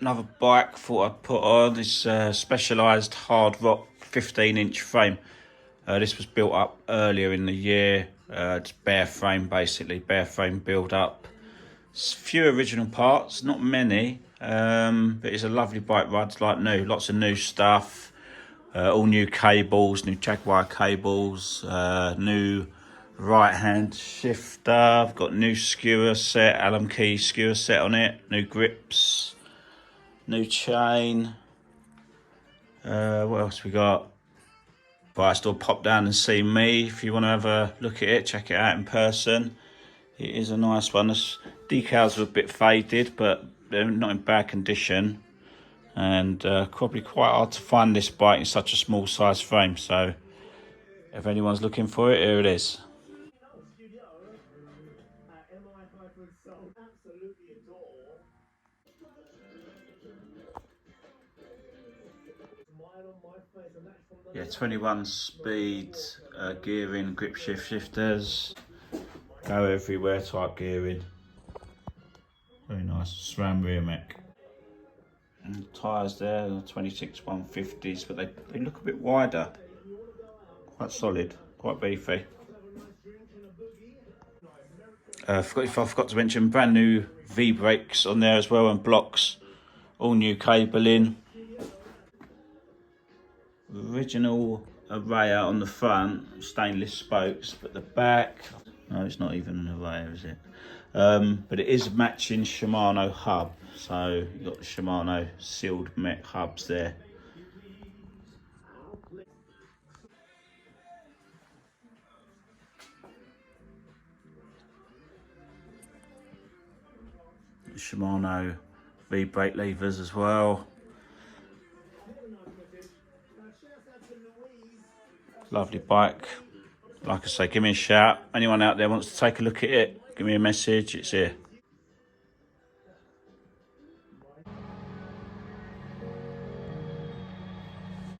Another bike thought I'd put on this Specialized HardRock 15-inch frame. This was built up earlier in the year. It's bare frame, basically, bare frame build up. It's few original parts, not many, but it's a lovely bike ride. It's like new, lots of new stuff. All new cables, new Jaguar cables, new right hand shifter. I've got new skewer set, Allen key skewer set on it, new grips, new chain. What else we got? But still pop down and see me if you want to have a look at it, check it out in person. It is a nice one. The decals are a bit faded, but they're not in bad condition. And probably quite hard to find this bike in such a small size frame. So if anyone's looking for it, here it is. Yeah, 21 speed gearing, grip shifters, go everywhere type gearing. Very nice, SRAM rear mech. And the tyres there are 26 150s, but they look a bit wider. Quite solid, quite beefy. I forgot to mention brand new V brakes on there as well, and blocks, all new cabling. Original array out on the front, stainless spokes, but the back, no, it's not even an array, is it? But it is matching Shimano hub, so you've got the Shimano sealed mech hubs there. Shimano V-brake levers as well. Lovely bike. Like I say, give me a shout. Anyone out there wants to take a look at it, give me a message, it's here.